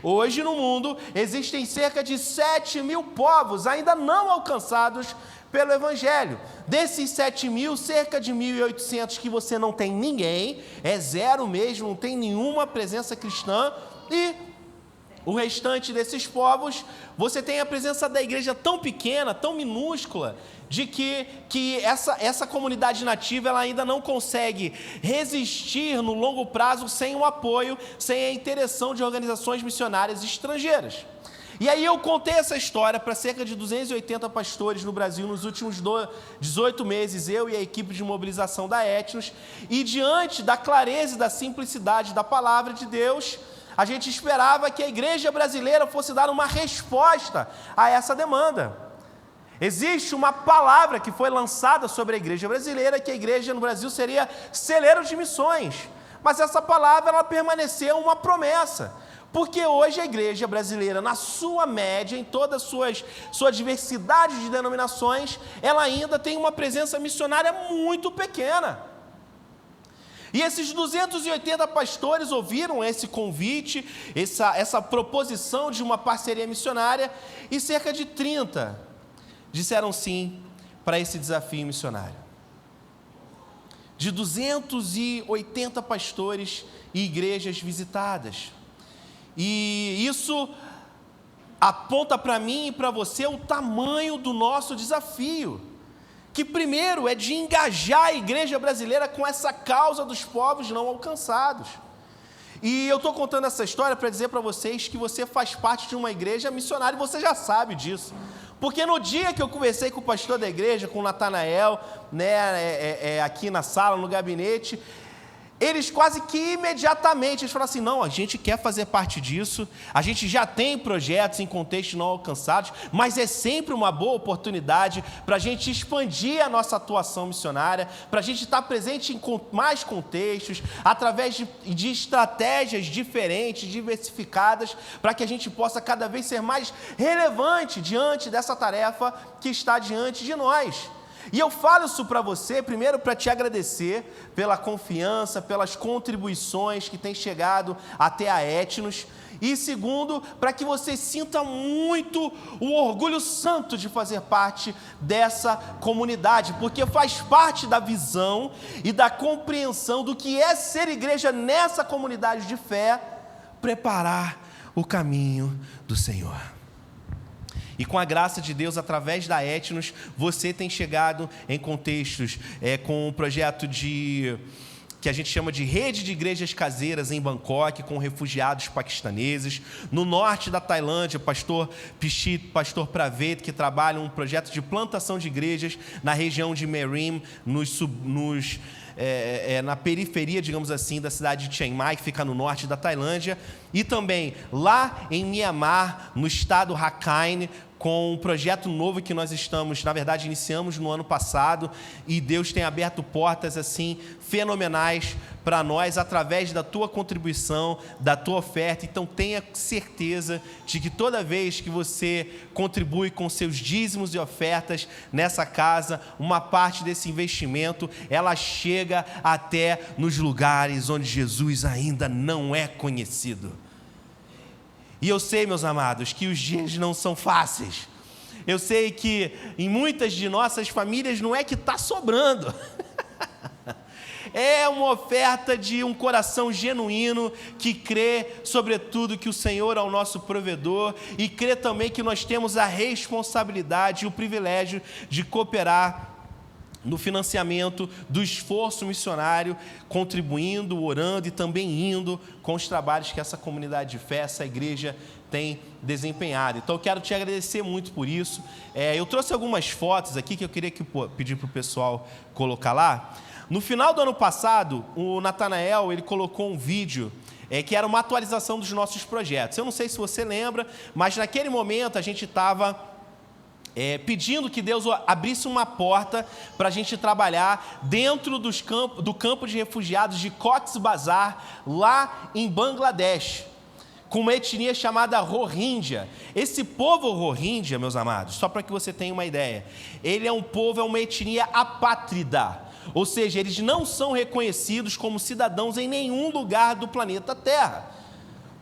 Hoje no mundo existem cerca de 7.000 povos ainda não alcançados pelo Evangelho. Desses 7.000, cerca de 1.800 que você não tem ninguém, é zero mesmo, não tem nenhuma presença cristã, e o restante desses povos, você tem a presença da igreja tão pequena, tão minúscula, de que essa comunidade nativa ela ainda não consegue resistir no longo prazo sem o apoio, sem a interação de organizações missionárias estrangeiras. E aí eu contei essa história para cerca de 280 pastores no Brasil nos últimos 18 meses, eu e a equipe de mobilização da Etnos, e diante da clareza e da simplicidade da palavra de Deus, a gente esperava que a igreja brasileira fosse dar uma resposta a essa demanda. Existe uma palavra que foi lançada sobre a igreja brasileira, que a igreja no Brasil seria celeiro de missões. Mas essa palavra ela permaneceu uma promessa, porque hoje a igreja brasileira, na sua média, em toda a sua diversidade de denominações, ela ainda tem uma presença missionária muito pequena. E esses 280 pastores ouviram esse convite, essa proposição de uma parceria missionária, e cerca de 30 disseram sim para esse desafio missionário. De 280 pastores e igrejas visitadas. E isso aponta para mim e para você o tamanho do nosso desafio, que primeiro é de engajar a igreja brasileira com essa causa dos povos não alcançados. E eu estou contando essa história para dizer para vocês que você faz parte de uma igreja missionária, e você já sabe disso. Porque no dia que eu conversei com o pastor da igreja, com o Natanael, aqui na sala, no gabinete, eles quase que imediatamente, eles falaram assim, não, a gente quer fazer parte disso, a gente já tem projetos em contextos não alcançados, mas é sempre uma boa oportunidade para a gente expandir a nossa atuação missionária, para a gente estar presente em mais contextos, através de estratégias diferentes, diversificadas, para que a gente possa cada vez ser mais relevante diante dessa tarefa que está diante de nós. E eu falo isso para você, primeiro para te agradecer pela confiança, pelas contribuições que têm chegado até a Etnos, e segundo, para que você sinta muito o orgulho santo de fazer parte dessa comunidade, porque faz parte da visão e da compreensão do que é ser igreja nessa comunidade de fé, preparar o caminho do Senhor. E com a graça de Deus, através da Etnos, você tem chegado em contextos com um projeto que a gente chama de rede de igrejas caseiras em Bangkok, com refugiados paquistaneses. No norte da Tailândia, pastor Pichit, pastor Pravet, que trabalha um projeto de plantação de igrejas na região de Merim, na periferia, digamos assim, da cidade de Chiang Mai, que fica no norte da Tailândia, e também lá em Myanmar, no estado Rakhine, com um projeto novo que nós iniciamos no ano passado, e Deus tem aberto portas assim fenomenais para nós através da tua contribuição, da tua oferta. Então tenha certeza de que toda vez que você contribui com seus dízimos e ofertas nessa casa, uma parte desse investimento, ela chega até nos lugares onde Jesus ainda não é conhecido. E eu sei, meus amados, que os dias não são fáceis. Eu sei que em muitas de nossas famílias não é que está sobrando. É uma oferta de um coração genuíno que crê, sobretudo, que o Senhor é o nosso provedor, e crê também que nós temos a responsabilidade e o privilégio de cooperar no financiamento do esforço missionário, contribuindo, orando e também indo com os trabalhos que essa comunidade de fé, essa igreja tem desempenhado. Então eu quero te agradecer muito por isso. Eu trouxe algumas fotos aqui que eu queria pedir para o pessoal colocar lá. No final do ano passado, o Natanael ele colocou um vídeo que era uma atualização dos nossos projetos. Eu não sei se você lembra, mas naquele momento a gente estava pedindo que Deus abrisse uma porta para a gente trabalhar dentro do campo de refugiados de Cox's Bazar, lá em Bangladesh, com uma etnia chamada Rohingya. Esse povo Rohingya, meus amados, só para que você tenha uma ideia, ele é uma etnia apátrida, ou seja, eles não são reconhecidos como cidadãos em nenhum lugar do planeta Terra.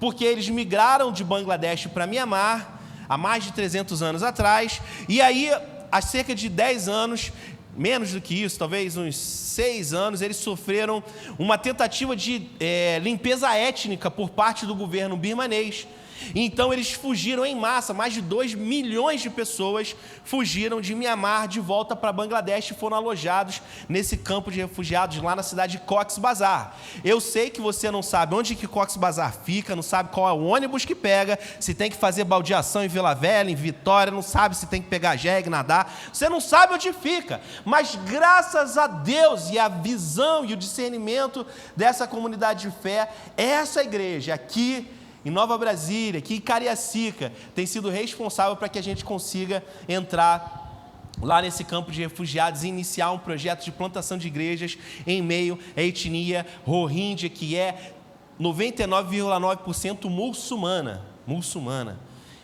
porque eles migraram de Bangladesh para Mianmar, há mais de 300 anos atrás, e aí, há cerca de 10 anos, menos do que isso, talvez uns 6 anos, eles sofreram uma tentativa de limpeza étnica por parte do governo birmanês. Então eles fugiram em massa, mais de 2 milhões de pessoas fugiram de Mianmar de volta para Bangladesh e foram alojados nesse campo de refugiados lá na cidade de Cox's Bazar. Eu sei que você não sabe onde que Cox's Bazar fica, não sabe qual é o ônibus que pega, se tem que fazer baldeação em Vila Velha, em Vitória, não sabe se tem que pegar jegue, nadar, você não sabe onde fica, mas graças a Deus e a visão e o discernimento dessa comunidade de fé, essa igreja aqui em Nova Brasília, aqui em Cariacica, tem sido responsável para que a gente consiga entrar lá nesse campo de refugiados e iniciar um projeto de plantação de igrejas em meio à etnia Rohingya, que é 99,9% muçulmana.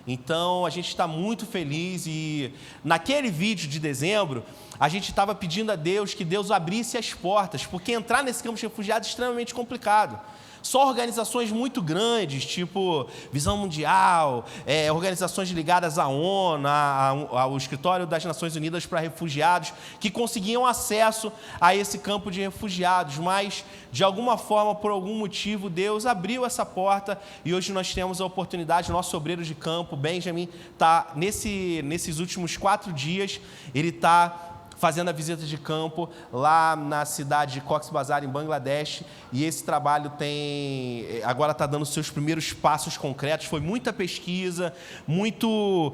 Então, a gente está muito feliz e naquele vídeo de dezembro, a gente estava pedindo a Deus que Deus abrisse as portas, porque entrar nesse campo de refugiados é extremamente complicado. Só organizações muito grandes, tipo Visão Mundial, organizações ligadas à ONU, ao Escritório das Nações Unidas para Refugiados, que conseguiam acesso a esse campo de refugiados, mas, de alguma forma, por algum motivo, Deus abriu essa porta e hoje nós temos a oportunidade, nosso obreiro de campo, Benjamin, está nesses últimos 4 dias, ele está fazendo a visita de campo lá na cidade de Cox's Bazar, em Bangladesh, e esse trabalho agora está dando seus primeiros passos concretos. Foi muita pesquisa, muita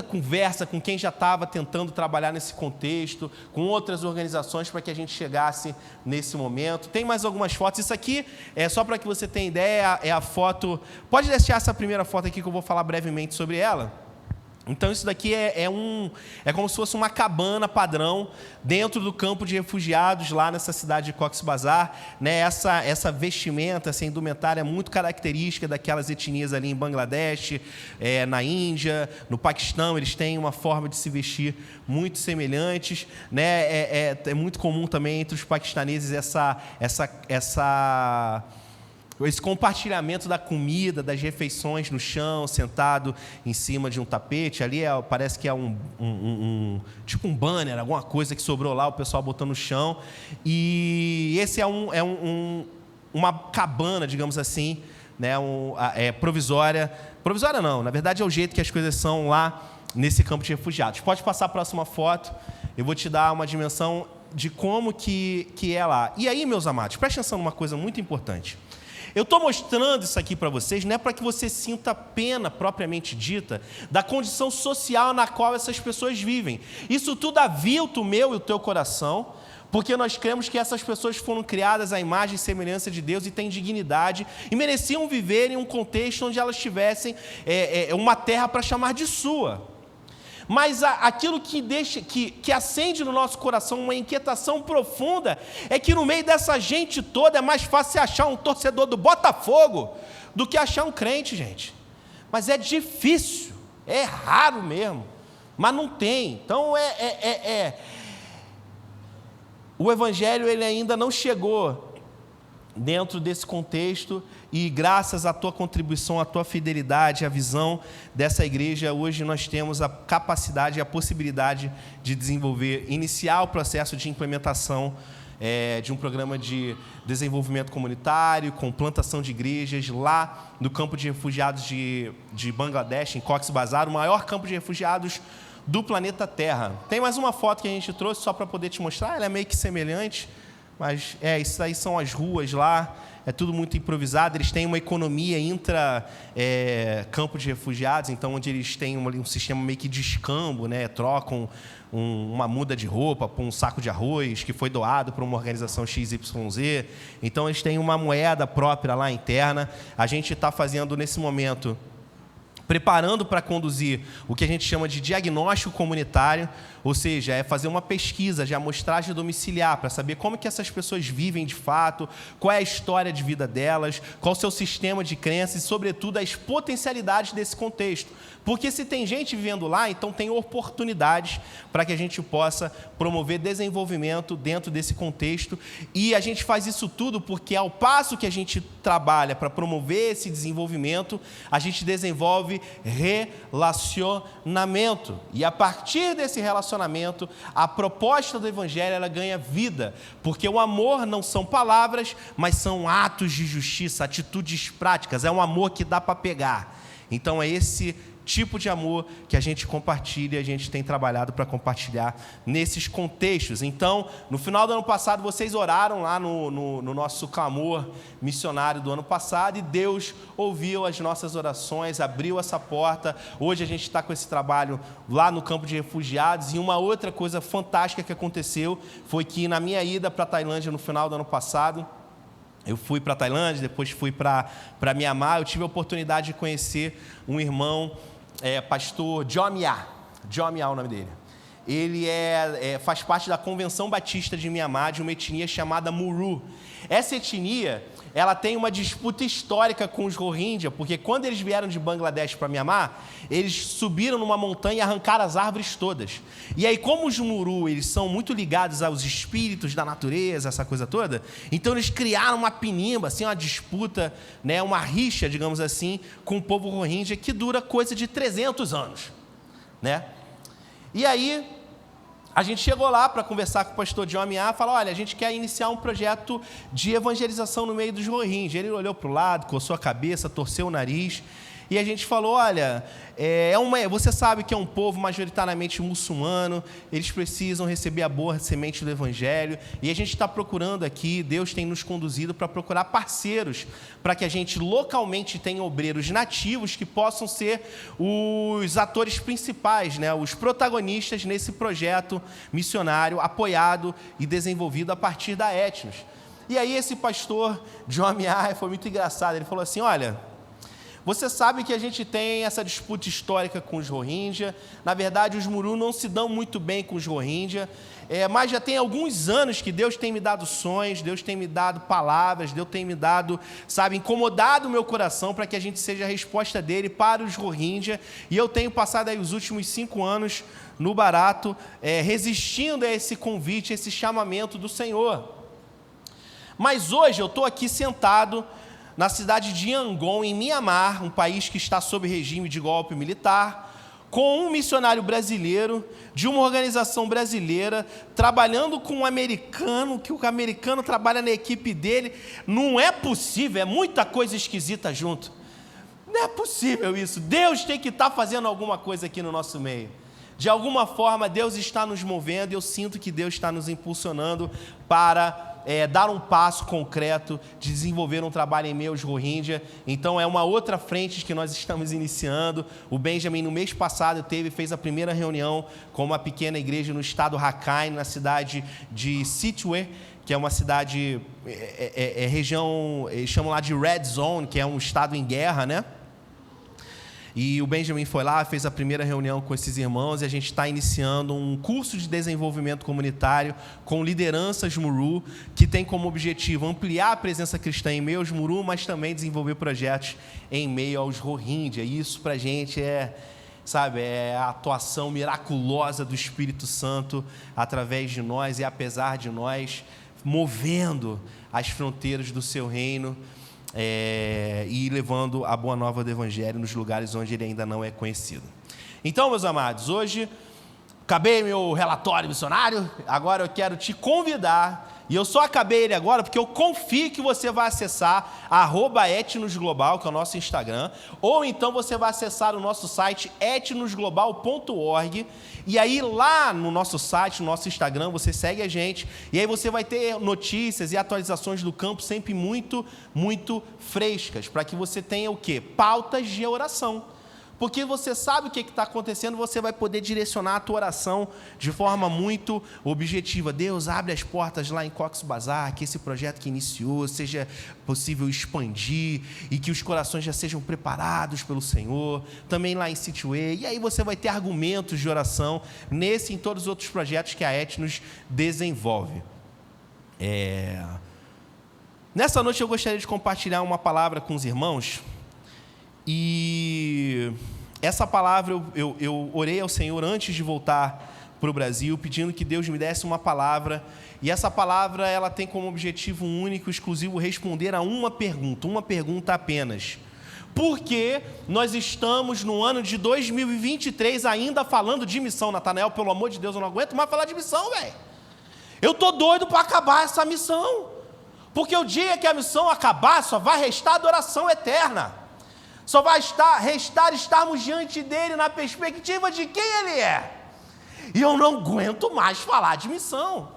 conversa com quem já estava tentando trabalhar nesse contexto, com outras organizações, para que a gente chegasse nesse momento. Tem mais algumas fotos. Isso aqui, só para que você tenha ideia, é a foto... Pode deixar essa primeira foto aqui que eu vou falar brevemente sobre ela. Então, isso daqui é como se fosse uma cabana padrão dentro do campo de refugiados lá nessa cidade de Cox's Bazar, né? Essa vestimenta, essa indumentária é muito característica daquelas etnias ali em Bangladesh, na Índia, no Paquistão, eles têm uma forma de se vestir muito semelhantes, né? É muito comum também entre os paquistaneses esse compartilhamento da comida, das refeições no chão, sentado em cima de um tapete. Ali parece que é tipo um banner, alguma coisa que sobrou lá, o pessoal botou no chão. E esse é uma cabana, digamos assim, né, provisória. Provisória não, na verdade é o jeito que as coisas são lá nesse campo de refugiados. Pode passar a próxima foto, eu vou te dar uma dimensão de como que é lá. E aí, meus amados, preste atenção numa coisa muito importante. Eu estou mostrando isso aqui para vocês, não é para que você sinta pena, propriamente dita, da condição social na qual essas pessoas vivem. Isso tudo avilta o meu e o teu coração, porque nós cremos que essas pessoas foram criadas à imagem e semelhança de Deus e têm dignidade e mereciam viver em um contexto onde elas tivessem uma terra para chamar de sua. Mas aquilo que acende no nosso coração uma inquietação profunda é que no meio dessa gente toda é mais fácil achar um torcedor do Botafogo do que achar um crente, gente. Mas é difícil, é raro mesmo, mas não tem. Então o Evangelho ele ainda não chegou dentro desse contexto, e graças à tua contribuição, à tua fidelidade, à visão dessa igreja, hoje nós temos a capacidade e a possibilidade de iniciar o processo de implementação de um programa de desenvolvimento comunitário, com plantação de igrejas lá no campo de refugiados de Bangladesh, em Cox's Bazar, o maior campo de refugiados do planeta Terra. Tem mais uma foto que a gente trouxe só para poder te mostrar, ela é meio que semelhante, mas isso aí são as ruas lá, é tudo muito improvisado. Eles têm uma economia campo de refugiados, então onde eles têm um sistema meio que de escambo, né? Trocam uma muda de roupa por um saco de arroz que foi doado para uma organização XYZ. Então eles têm uma moeda própria lá interna. A gente está fazendo nesse momento preparando para conduzir o que a gente chama de diagnóstico comunitário, ou seja, é fazer uma pesquisa de amostragem domiciliar para saber como que essas pessoas vivem de fato, qual é a história de vida delas, qual o seu sistema de crenças e, sobretudo, as potencialidades desse contexto. Porque se tem gente vivendo lá, então tem oportunidades para que a gente possa promover desenvolvimento dentro desse contexto. E a gente faz isso tudo porque, ao passo que a gente trabalha para promover esse desenvolvimento, a gente desenvolve relacionamento. E a partir desse relacionamento, a proposta do Evangelho ela ganha vida. Porque o amor não são palavras, mas são atos de justiça, atitudes práticas. É um amor que dá para pegar. Então é esse tipo de amor que a gente compartilha, a gente tem trabalhado para compartilhar nesses contextos. Então, no final do ano passado, vocês oraram lá no nosso clamor missionário do ano passado, e Deus ouviu as nossas orações, abriu essa porta. Hoje a gente está com esse trabalho lá no campo de refugiados, e uma outra coisa fantástica que aconteceu foi que, na minha ida para a Tailândia no final do ano passado, eu fui para a Tailândia, depois fui para Mianmar, eu tive a oportunidade de conhecer um irmão, pastor Jomiá é o nome dele. Ele faz parte da Convenção Batista de Mianmar, de uma etnia chamada Muru. Essa etnia, ela tem uma disputa histórica com os Rohingya, porque quando eles vieram de Bangladesh para Mianmar, eles subiram numa montanha e arrancaram as árvores todas. E aí, como os Muru, eles são muito ligados aos espíritos da natureza, essa coisa toda, então eles criaram uma pinimba, assim, uma disputa, né, uma rixa, digamos assim, com o povo Rohingya, que dura coisa de 300 anos, né? E aí, a gente chegou lá para conversar com o pastor Jomiá e falou: olha, a gente quer iniciar um projeto de evangelização no meio dos Rohingya. Ele olhou para o lado, coçou a cabeça, torceu o nariz, e a gente falou: olha, você sabe que é um povo majoritariamente muçulmano, eles precisam receber a boa semente do Evangelho, e a gente está procurando aqui, Deus tem nos conduzido para procurar parceiros, para que a gente localmente tenha obreiros nativos que possam ser os atores principais, né, os protagonistas nesse projeto missionário apoiado e desenvolvido a partir da Etnos. E aí esse pastor Jomiá foi muito engraçado, ele falou assim: olha, você sabe que a gente tem essa disputa histórica com os Rohingya. Na verdade, os Muru não se dão muito bem com os Rohingya, mas já tem alguns anos que Deus tem me dado sonhos, Deus tem me dado palavras, Deus tem me dado, incomodado o meu coração para que a gente seja a resposta dele para os Rohingya. E eu tenho passado aí os últimos 5 anos no Barato, resistindo a esse convite, a esse chamamento do Senhor. Mas hoje eu estou aqui sentado na cidade de Yangon, em Mianmar, um país que está sob regime de golpe militar, com um missionário brasileiro, de uma organização brasileira, trabalhando com um americano, que o americano trabalha na equipe dele. Não é possível, é muita coisa esquisita junto. Não é possível isso. Deus tem que estar fazendo alguma coisa aqui no nosso meio. De alguma forma, Deus está nos movendo, e eu sinto que Deus está nos impulsionando para dar um passo concreto, de desenvolver um trabalho em meio aos Rohingya. Então, é uma outra frente que nós estamos iniciando. O Benjamin, no mês passado, fez a primeira reunião com uma pequena igreja no estado Rakhine, na cidade de Sittwe, que é uma cidade, região, eles chamam lá de Red Zone, que é um estado em guerra, né? E o Benjamin foi lá, fez a primeira reunião com esses irmãos, e a gente está iniciando um curso de desenvolvimento comunitário com lideranças Muru, que tem como objetivo ampliar a presença cristã em meio aos Muru, mas também desenvolver projetos em meio aos Rohingya. E isso para a gente é a atuação miraculosa do Espírito Santo através de nós e apesar de nós, movendo as fronteiras do seu reino, e levando a boa nova do Evangelho nos lugares onde ele ainda não é conhecido. Então, meus amados, hoje acabei meu relatório missionário, agora eu quero te convidar, e eu só acabei ele agora porque eu confio que você vai acessar @etnosglobal, que é o nosso Instagram, ou então você vai acessar o nosso site etnosglobal.org, e aí lá no nosso site, no nosso Instagram, você segue a gente, e aí você vai ter notícias e atualizações do campo sempre muito, muito frescas, para que você tenha o quê? Pautas de oração. Porque você sabe o que está acontecendo, você vai poder direcionar a tua oração de forma muito objetiva. Deus, abre as portas lá em Cox's Bazar, que esse projeto que iniciou seja possível expandir e que os corações já sejam preparados pelo Senhor. Também lá em Cityway. E aí você vai ter argumentos de oração nesse e em todos os outros projetos que a Etnos desenvolve. Nessa noite eu gostaria de compartilhar uma palavra com os irmãos. E essa palavra eu orei ao Senhor antes de voltar para o Brasil, pedindo que Deus me desse uma palavra. E essa palavra ela tem como objetivo único, exclusivo, responder a uma pergunta apenas. Por que nós estamos no ano de 2023 ainda falando de missão? Natanael, pelo amor de Deus, eu não aguento mais falar de missão, velho. Eu estou doido para acabar essa missão. Porque o dia que a missão acabar, só vai restar adoração eterna. Só vai restar estarmos diante dele na perspectiva de quem ele é. E eu não aguento mais falar de missão.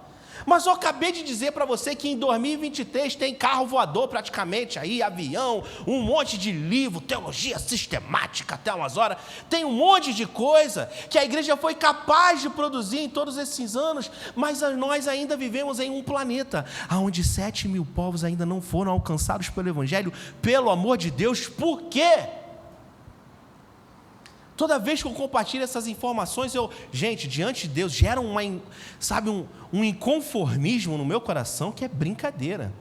Mas eu acabei de dizer para você que em 2023 tem carro voador praticamente aí, avião, um monte de livro, teologia sistemática até umas horas. Tem um monte de coisa que a igreja foi capaz de produzir em todos esses anos, mas nós ainda vivemos em um planeta onde 7.000 povos ainda não foram alcançados pelo Evangelho. Pelo amor de Deus, por quê? Toda vez que eu compartilho essas informações, gente, diante de Deus, gera um inconformismo no meu coração que é brincadeira.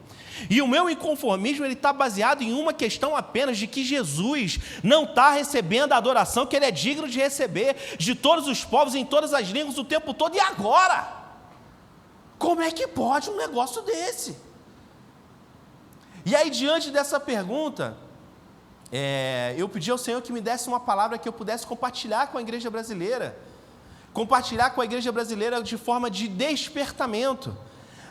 E o meu inconformismo está baseado em uma questão apenas, de que Jesus não está recebendo a adoração que Ele é digno de receber, de todos os povos, em todas as línguas, o tempo todo. E agora? Como é que pode um negócio desse? E aí, diante dessa pergunta, eu pedi ao Senhor que me desse uma palavra que eu pudesse compartilhar com a igreja brasileira. Compartilhar com a igreja brasileira de forma de despertamento.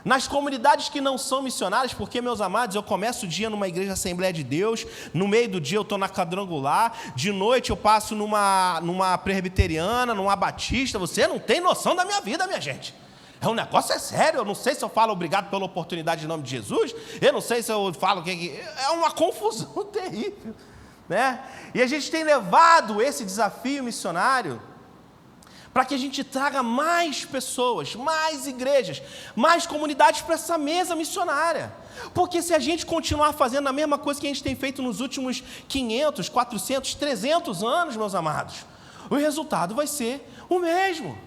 Nas comunidades que não são missionárias, porque, meus amados, eu começo o dia numa igreja Assembleia de Deus, no meio do dia eu estou na quadrangular, de noite eu passo numa presbiteriana, numa batista. Você não tem noção da minha vida, minha gente. O negócio é sério, eu não sei se eu falo obrigado pela oportunidade em nome de Jesus, eu não sei se eu falo que é uma confusão terrível, né? E a gente tem levado esse desafio missionário para que a gente traga mais pessoas, mais igrejas, mais comunidades para essa mesa missionária. Porque se a gente continuar fazendo a mesma coisa que a gente tem feito nos últimos 500, 400, 300 anos, meus amados, o resultado vai ser o mesmo.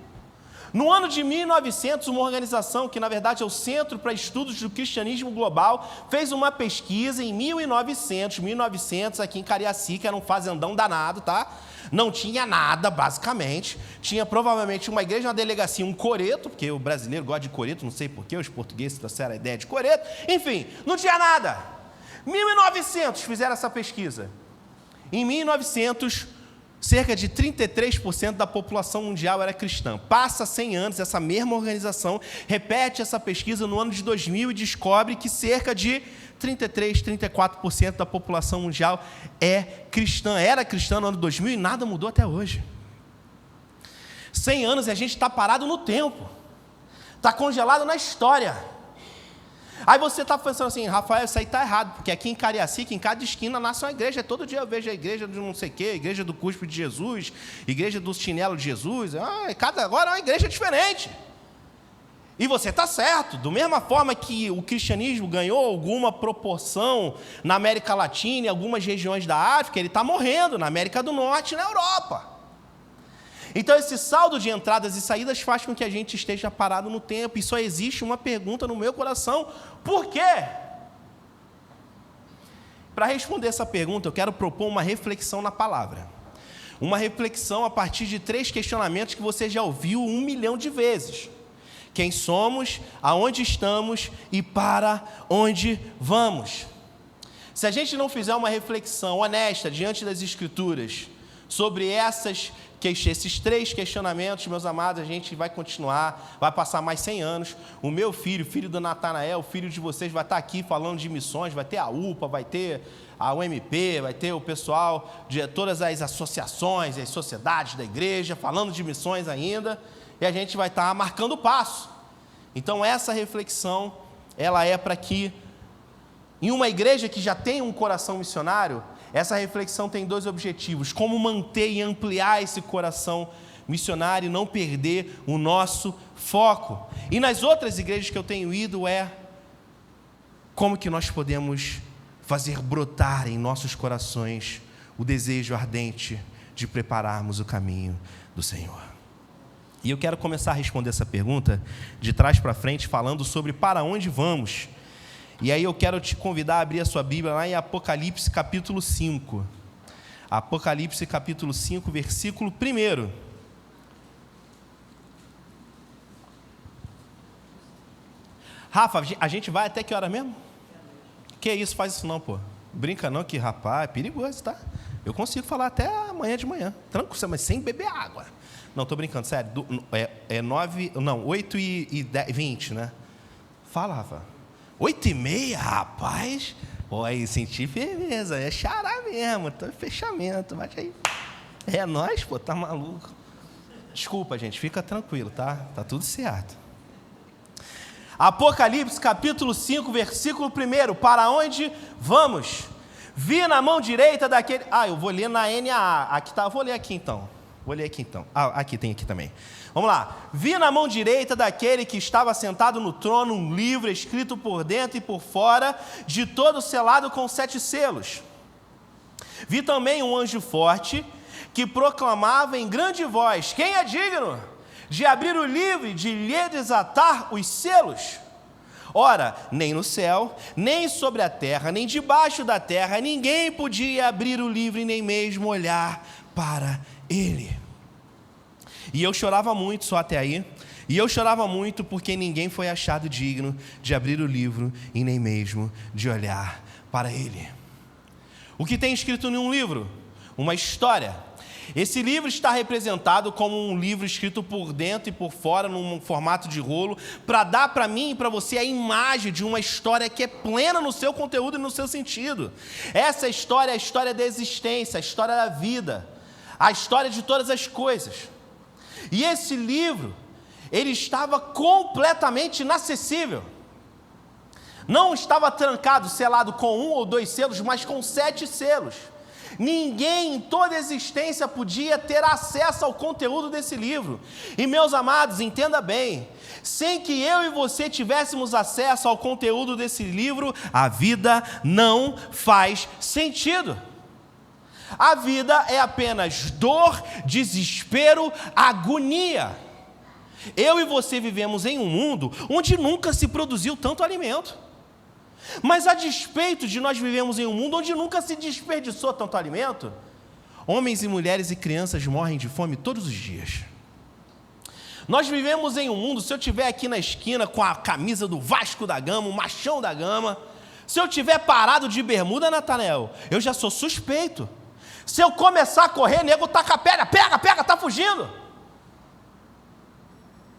No ano de 1900, uma organização que, na verdade, é o Centro para Estudos do Cristianismo Global, fez uma pesquisa em 1900, aqui em Cariacica, era um fazendão danado, tá? Não tinha nada, basicamente. Tinha provavelmente uma igreja, uma delegacia, um coreto, porque o brasileiro gosta de coreto, não sei porquê, os portugueses trouxeram a ideia de coreto. Enfim, não tinha nada. 1900 fizeram essa pesquisa. Em 1900, cerca de 33% da população mundial era cristã. Passa 100 anos, essa mesma organização repete essa pesquisa no ano de 2000 e descobre que cerca de 33%, 34% da população mundial era cristã no ano 2000 e nada mudou até hoje. 100 anos e a gente está parado no tempo, está congelado na história. Aí você está pensando assim, Rafael, isso aí está errado, porque aqui em Cariacica, em cada esquina, nasce uma igreja. Todo dia eu vejo a igreja de não sei o quê, igreja do cuspe de Jesus, igreja do chinelo de Jesus. Agora é uma igreja diferente. E você está certo, da mesma forma que o cristianismo ganhou alguma proporção na América Latina e algumas regiões da África, ele está morrendo na América do Norte e na Europa. Então esse saldo de entradas e saídas faz com que a gente esteja parado no tempo, e só existe uma pergunta no meu coração: por quê? Para responder essa pergunta, eu quero propor uma reflexão na palavra. Uma reflexão a partir de 3 questionamentos que você já ouviu 1 milhão de vezes. Quem somos, aonde estamos e para onde vamos? Se a gente não fizer uma reflexão honesta diante das Escrituras sobre esses 3 questionamentos, meus amados, a gente vai continuar, vai passar mais 100 anos. O meu filho, filho do Natanael, filho de vocês, vai estar aqui falando de missões, vai ter a UPA, vai ter a UMP, vai ter o pessoal de todas as associações, as sociedades da igreja, falando de missões ainda, e a gente vai estar marcando o passo. Então essa reflexão, ela é para que, em uma igreja que já tem um coração missionário, essa reflexão tem 2 objetivos: como manter e ampliar esse coração missionário e não perder o nosso foco. E nas outras igrejas que eu tenho ido como que nós podemos fazer brotar em nossos corações o desejo ardente de prepararmos o caminho do Senhor. E eu quero começar a responder essa pergunta de trás para frente, falando sobre para onde vamos. E aí eu quero te convidar a abrir a sua Bíblia lá em Apocalipse capítulo 5. Apocalipse capítulo 5, versículo 1. Rafa, a gente vai até que hora mesmo? Que isso, faz isso não, pô. Brinca não que, rapaz, é perigoso, tá? Eu consigo falar até amanhã de manhã, tranquilo, mas sem beber água. Não, tô brincando, sério. 8h20, né? Fala, Rafa. 8h30, rapaz. Pô, aí senti firmeza, é xará mesmo, tô em fechamento, bate aí. É nós, pô, tá maluco. Desculpa, gente, fica tranquilo, tá? Tá tudo certo. Apocalipse capítulo 5, versículo 1. Para onde vamos? Vi na mão direita daquele... eu vou ler na NAA. Aqui tá, vou ler aqui então. Aqui tem aqui também. Vamos lá. Vi na mão direita daquele que estava sentado no trono um livro escrito por dentro e por fora, de todo selado com 7 selos. Vi também um anjo forte que proclamava em grande voz: quem é digno de abrir o livro e de lhe desatar os selos? Ora, nem no céu, nem sobre a terra, nem debaixo da terra, ninguém podia abrir o livro e nem mesmo olhar para ele. E eu chorava muito, só até aí. E eu chorava muito porque ninguém foi achado digno de abrir o livro e nem mesmo de olhar para ele. O que tem escrito em um livro? Uma história. Esse livro está representado como um livro escrito por dentro e por fora, num formato de rolo, para dar para mim e para você a imagem de uma história que é plena no seu conteúdo e no seu sentido. Essa história é a história da existência, a história da vida, a história de todas as coisas. E esse livro, ele estava completamente inacessível. Não estava trancado, selado com 1 ou 2 selos, mas com 7 selos. Ninguém em toda a existência podia ter acesso ao conteúdo desse livro. E meus amados, entenda bem, sem que eu e você tivéssemos acesso ao conteúdo desse livro, a vida não faz sentido. A vida é apenas dor, desespero, agonia. Eu e você vivemos em um mundo onde nunca se produziu tanto alimento. Mas a despeito de nós vivemos em um mundo onde nunca se desperdiçou tanto alimento, homens e mulheres e crianças morrem de fome todos os dias. Nós vivemos em um mundo, se eu estiver aqui na esquina com a camisa do Vasco da Gama, o machão da Gama, se eu estiver parado de bermuda, Natanael, eu já sou suspeito. Se eu começar a correr, nego taca a pedra, pega, tá fugindo.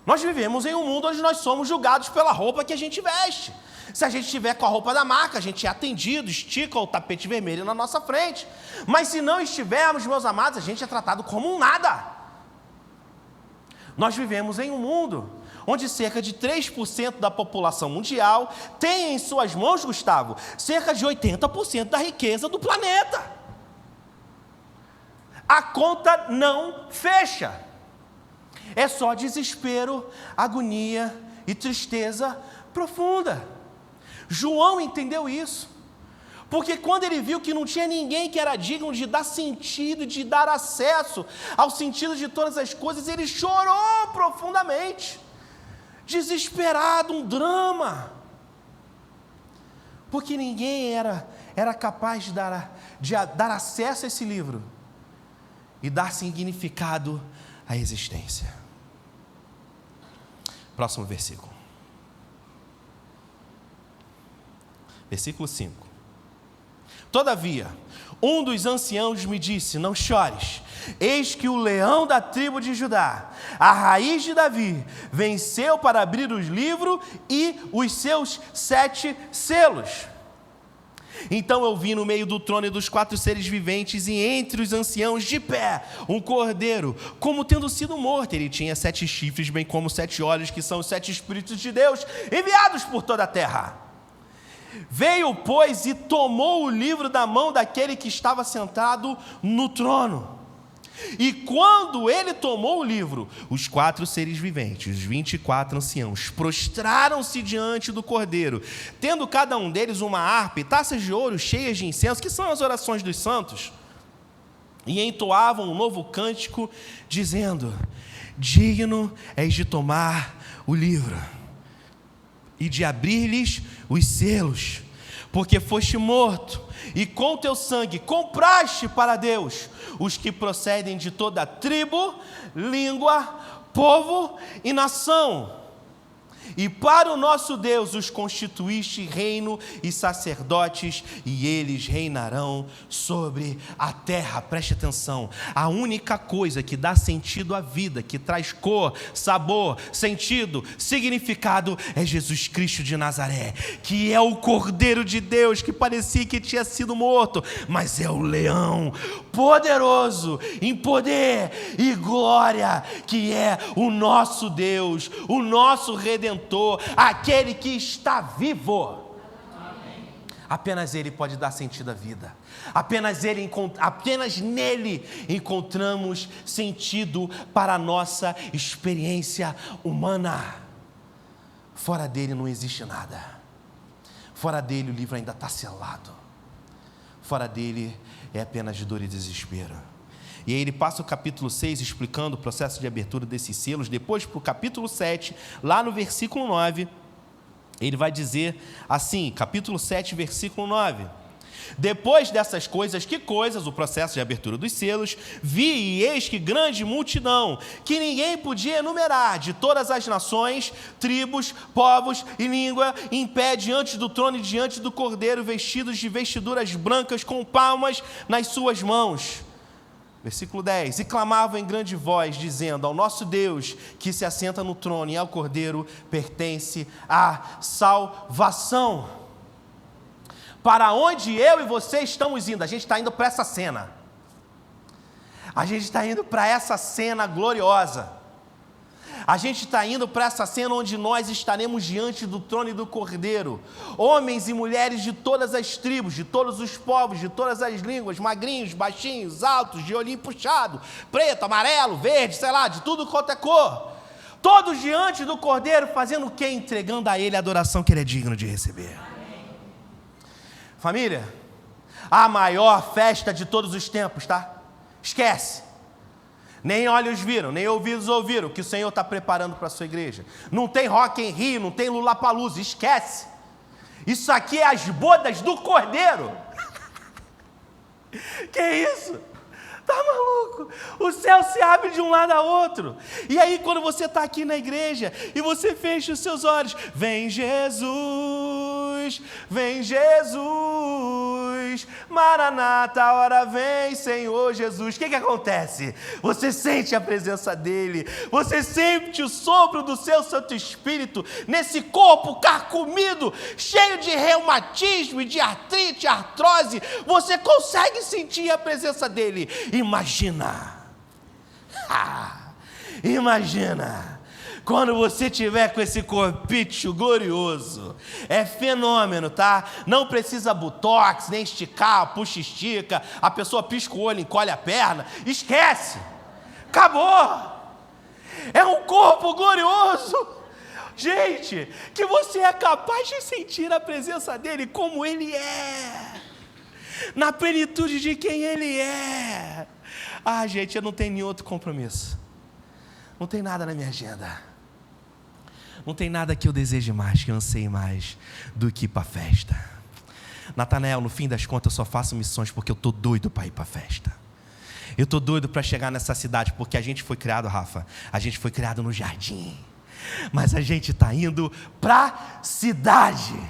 Nós vivemos em um mundo onde nós somos julgados pela roupa que a gente veste. Se a gente estiver com a roupa da marca, a gente é atendido, estica o tapete vermelho na nossa frente. Mas se não estivermos, meus amados, a gente é tratado como um nada. Nós vivemos em um mundo onde cerca de 3% da população mundial tem em suas mãos, Gustavo, cerca de 80% da riqueza do planeta. A conta não fecha. É só desespero, agonia e tristeza profunda. João entendeu isso, porque quando ele viu que não tinha ninguém que era digno de dar sentido, de dar acesso ao sentido de todas as coisas, ele chorou profundamente, desesperado, um drama, porque ninguém era capaz de dar acesso a esse livro e dar significado à existência. Próximo versículo. Versículo 5. Todavia, um dos anciãos me disse: não chores, eis que o leão da tribo de Judá, a raiz de Davi, venceu para abrir os livros e os seus 7 selos. Então eu vi no meio do trono e dos 4 seres viventes, e entre os anciãos de pé, um cordeiro, como tendo sido morto. Ele tinha 7 chifres, bem como 7 olhos, que são os 7 Espíritos de Deus, enviados por toda a terra. Veio, pois, e tomou o livro da mão daquele que estava sentado no trono. E quando ele tomou o livro, os 4 seres viventes, os 24 anciãos, prostraram-se diante do Cordeiro, tendo cada um deles uma harpa e taças de ouro cheias de incenso, que são as orações dos santos, e entoavam um novo cântico, dizendo: digno és de tomar o livro e de abrir-lhes os selos, porque foste morto, e com teu sangue compraste para Deus os que procedem de toda tribo, língua, povo e nação. E para o nosso Deus os constituíste reino e sacerdotes, e eles reinarão sobre a terra. Preste atenção, a única coisa que dá sentido à vida, que traz cor, sabor, sentido, significado, é Jesus Cristo de Nazaré, que é o Cordeiro de Deus, que parecia que tinha sido morto, mas é o leão poderoso em poder e glória, que é o nosso Deus, o nosso Redentor, aquele que está vivo. Amém. Apenas Ele pode dar sentido à vida. Apenas nele encontramos sentido para a nossa experiência humana. Fora dele não existe nada. Fora dele o livro ainda está selado. Fora dele é apenas de dor e desespero. E aí ele passa o capítulo 6 explicando o processo de abertura desses selos. Depois para o capítulo 7, lá no versículo 9, ele vai dizer assim, capítulo 7, versículo 9: depois dessas coisas, que coisas? O processo de abertura dos selos. Vi e eis que grande multidão, que ninguém podia enumerar, de todas as nações, tribos, povos e língua, em pé diante do trono e diante do Cordeiro, vestidos de vestiduras brancas, com palmas nas suas mãos. Versículo 10: e clamavam em grande voz, dizendo: ao nosso Deus, que se assenta no trono, e ao Cordeiro pertence a salvação. Para onde eu e você estamos indo? A gente está indo para essa cena. A gente está indo para essa cena gloriosa. A gente está indo para essa cena onde nós estaremos diante do trono e do Cordeiro. Homens e mulheres de todas as tribos, de todos os povos, de todas as línguas, magrinhos, baixinhos, altos, de olhinho puxado, preto, amarelo, verde, sei lá, de tudo quanto é cor. Todos diante do Cordeiro, fazendo o quê? Entregando a Ele a adoração que Ele é digno de receber. Amém. Família, a maior festa de todos os tempos, tá? Esquece. Nem olhos viram, nem ouvidos ouviram o que o Senhor está preparando para a sua igreja. Não tem Rock in Rio, não tem Lollapalooza, esquece. Isso aqui é as bodas do Cordeiro. Que isso? Tá maluco? O céu se abre de um lado a outro. E aí quando você está aqui na igreja e você fecha os seus olhos, vem Jesus, vem Jesus, Maranata, a hora vem, Senhor Jesus. O que acontece? Você sente a presença dEle, você sente o sopro do seu Santo Espírito nesse corpo carcomido, cheio de reumatismo e de artrite, artrose. Você consegue sentir a presença dEle. Imagina, imagina, quando você tiver com esse corpício glorioso, é fenômeno, tá? Não precisa botox, nem esticar, puxa, estica, a pessoa pisca o olho, encolhe a perna, esquece, acabou, é um corpo glorioso, gente, que você é capaz de sentir a presença dEle como Ele é, na plenitude de quem Ele é. Ah, gente, eu não tenho nenhum outro compromisso. Não tem nada na minha agenda. Não tem nada que eu deseje mais, que eu anseie mais do que ir para a festa. Natanael, no fim das contas, eu só faço missões porque eu estou doido para ir para a festa. Eu estou doido para chegar nessa cidade, porque a gente foi criado, Rafa, a gente foi criado no jardim. Mas a gente está indo para a cidade.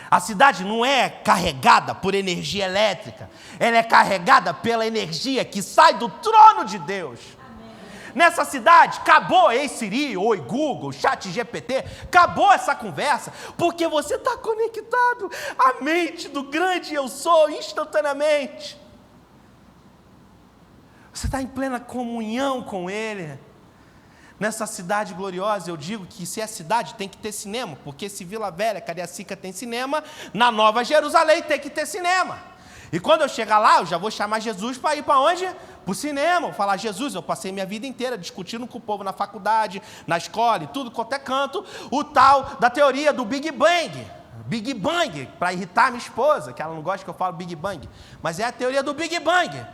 A cidade não é carregada por energia elétrica, ela é carregada pela energia que sai do trono de Deus. Amém. Nessa cidade, acabou Ei Siri, Oi Google, Chat GPT, acabou essa conversa, porque você está conectado à mente do grande eu sou instantaneamente. Você está em plena comunhão com Ele. Nessa cidade gloriosa, eu digo que se é cidade, tem que ter cinema, porque se Vila Velha, Cariacica tem cinema, na Nova Jerusalém tem que ter cinema. E quando eu chegar lá, eu já vou chamar Jesus para ir para onde? Para o cinema. Vou falar, Jesus, eu passei minha vida inteira discutindo com o povo na faculdade, na escola e tudo, quanto é canto, o tal da teoria do Big Bang. Big Bang, para irritar minha esposa, que ela não gosta que eu falo Big Bang. Mas é a teoria do Big Bang,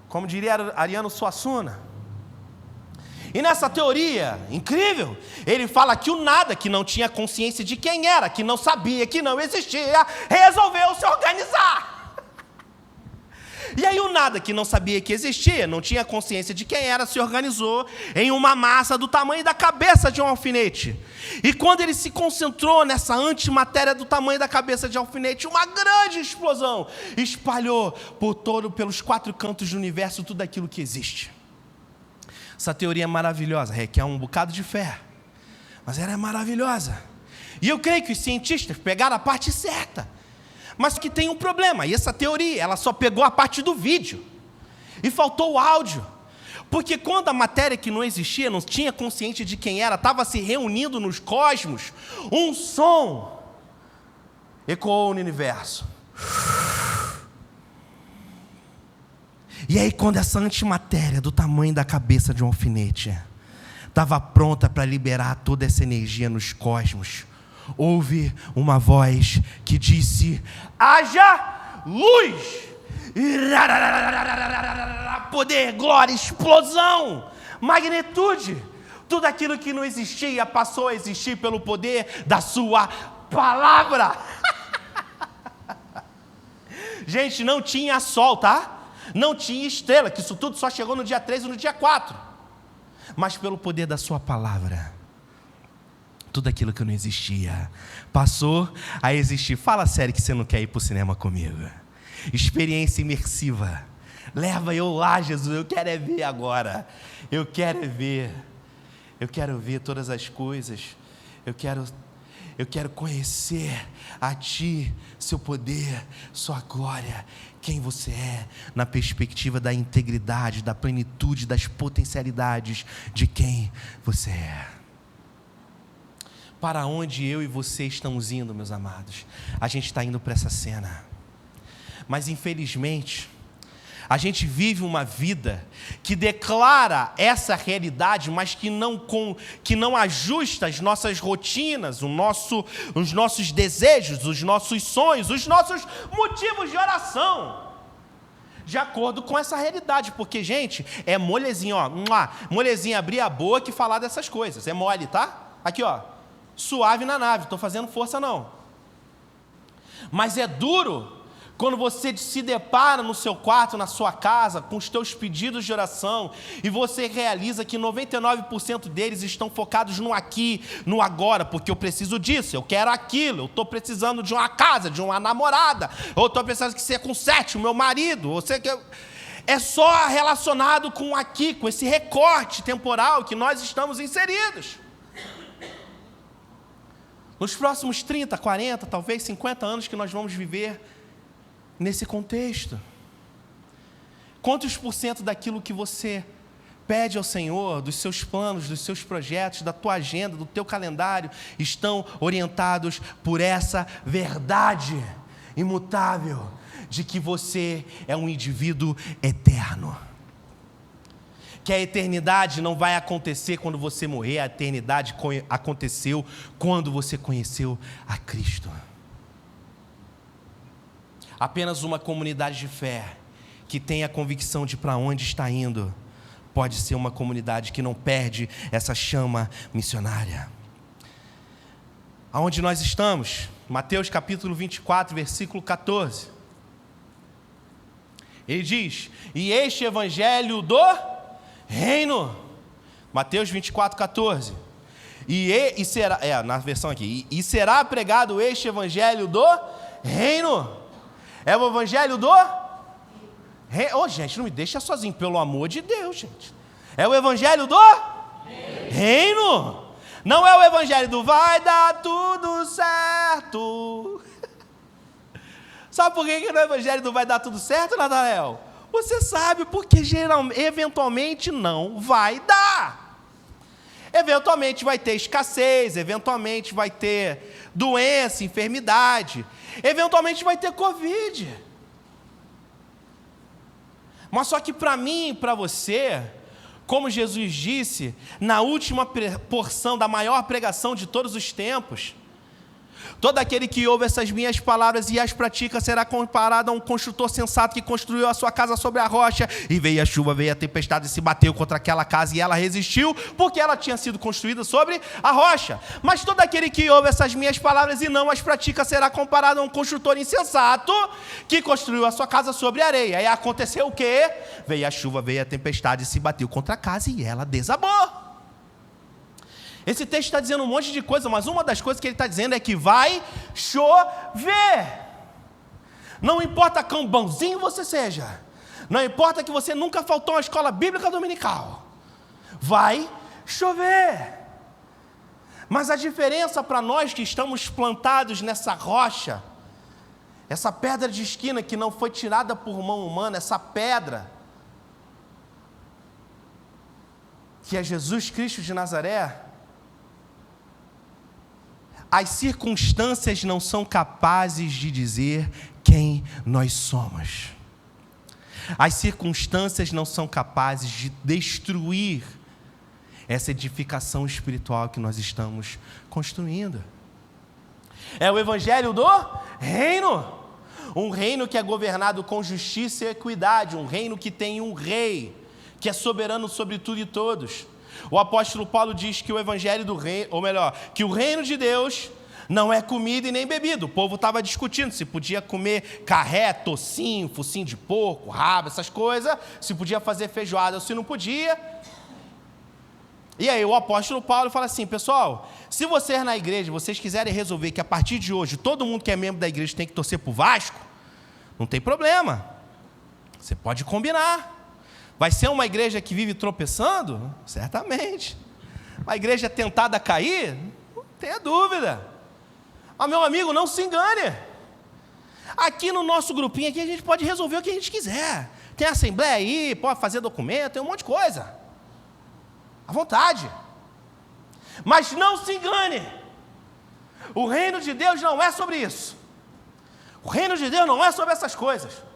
como diria Ariano Suassuna. E nessa teoria incrível, ele fala que o nada, que não tinha consciência de quem era, que não sabia, que não existia, resolveu se organizar. E aí o nada, que não sabia que existia, não tinha consciência de quem era, se organizou em uma massa do tamanho da cabeça de um alfinete. E quando ele se concentrou nessa antimatéria do tamanho da cabeça de alfinete, uma grande explosão espalhou pelos 4 cantos do universo tudo aquilo que existe. Essa teoria é maravilhosa, requer um bocado de fé, mas ela é maravilhosa. E eu creio que os cientistas pegaram a parte certa, mas que tem um problema, e essa teoria, ela só pegou a parte do vídeo, e faltou o áudio, porque quando a matéria que não existia, não tinha consciência de quem era, estava se reunindo nos cosmos, um som ecoou no universo. E aí quando essa antimatéria do tamanho da cabeça de um alfinete estava pronta para liberar toda essa energia nos cosmos, houve uma voz que disse: haja luz! Poder, glória, explosão, magnitude. Tudo aquilo que não existia passou a existir pelo poder da sua palavra. Gente, não tinha sol, tá? Não tinha estrela, que isso tudo só chegou no dia 3 e no dia 4. Mas pelo poder da sua palavra, tudo aquilo que não existia passou a existir. Fala sério que você não quer ir para o cinema comigo. Experiência imersiva. Leva eu lá, Jesus, eu quero é ver agora. Eu quero é ver. Eu quero ver todas as coisas. Eu quero conhecer a Ti, Seu poder, Sua glória, quem Você é, na perspectiva da integridade, da plenitude, das potencialidades de quem Você é. Para onde eu e você estamos indo, meus amados? A gente está indo para essa cena. Mas infelizmente, a gente vive uma vida que declara essa realidade, mas que não ajusta as nossas rotinas, os nossos desejos, os nossos sonhos, os nossos motivos de oração, de acordo com essa realidade. Porque, gente, é molezinho, ó, molezinho abrir a boca e falar dessas coisas. É mole, tá? Aqui, ó, suave na nave, estou fazendo força não. Mas é duro quando você se depara no seu quarto, na sua casa, com os teus pedidos de oração, e você realiza que 99% deles estão focados no aqui, no agora, porque eu preciso disso, eu quero aquilo, eu estou precisando de uma casa, de uma namorada, ou estou precisando que você conserte o meu marido, é só relacionado com aqui, com esse recorte temporal que nós estamos inseridos. Nos próximos 30, 40, talvez 50 anos que nós vamos viver nesse contexto, quantos % daquilo que você pede ao Senhor, dos seus planos, dos seus projetos, da tua agenda, do teu calendário, estão orientados por essa verdade imutável de que você é um indivíduo eterno? Que a eternidade não vai acontecer quando você morrer, a eternidade aconteceu quando você conheceu a Cristo. Apenas uma comunidade de fé que tem a convicção de para onde está indo pode ser uma comunidade que não perde essa chama missionária. Aonde nós estamos? Mateus capítulo 24, versículo 14. Ele diz: e este evangelho do reino. Mateus 24, 14. E será, na versão aqui, e será pregado este evangelho do reino. É o evangelho do reino. Gente, não me deixa sozinho, pelo amor de Deus, gente. É o evangelho do reino. Não é o evangelho do vai dar tudo certo. Sabe por que no evangelho do vai dar tudo certo, Natanael? Você sabe, porque eventualmente não vai dar. eventualmente vai ter escassez, eventualmente vai ter doença, enfermidade, eventualmente vai ter Covid. Mas só que para mim e para você, como Jesus disse, na última porção da maior pregação de todos os tempos, todo aquele que ouve essas minhas palavras e as pratica será comparado a um construtor sensato que construiu a sua casa sobre a rocha, e veio a chuva, veio a tempestade e se bateu contra aquela casa, e ela resistiu, porque ela tinha sido construída sobre a rocha. Mas todo aquele que ouve essas minhas palavras e não as pratica será comparado a um construtor insensato que construiu a sua casa sobre a areia. E aconteceu o quê? Veio a chuva, veio a tempestade e se bateu contra a casa, e ela desabou. Esse texto está dizendo um monte de coisa, mas uma das coisas que ele está dizendo é que vai chover. Não importa quão bonzinho você seja, não importa que você nunca faltou a uma escola bíblica dominical, vai chover. Mas a diferença para nós que estamos plantados nessa rocha, essa pedra de esquina que não foi tirada por mão humana, essa pedra que é Jesus Cristo de Nazaré, as circunstâncias não são capazes de dizer quem nós somos. As circunstâncias não são capazes de destruir essa edificação espiritual que nós estamos construindo. É o evangelho do reino. Um reino que é governado com justiça e equidade. Um reino que tem um rei, que é soberano sobre tudo e todos. O apóstolo Paulo diz que o evangelho do reino, ou melhor, que o reino de Deus não é comida e nem bebida. O povo estava discutindo se podia comer carré, tocinho, focinho de porco, rabo, essas coisas, se podia fazer feijoada ou se não podia. E aí o apóstolo Paulo fala assim: pessoal, se vocês na igreja, vocês quiserem resolver que a partir de hoje todo mundo que é membro da igreja tem que torcer para o Vasco, não tem problema, você pode combinar. Vai ser uma igreja que vive tropeçando? Certamente. Uma igreja tentada a cair? Não tenha dúvida. Mas, meu amigo, não se engane. Aqui no nosso grupinho aqui a gente pode resolver o que a gente quiser. Tem assembleia aí, pode fazer documento, tem um monte de coisa. À vontade. Mas não se engane. O reino de Deus não é sobre isso. O reino de Deus não é sobre essas coisas.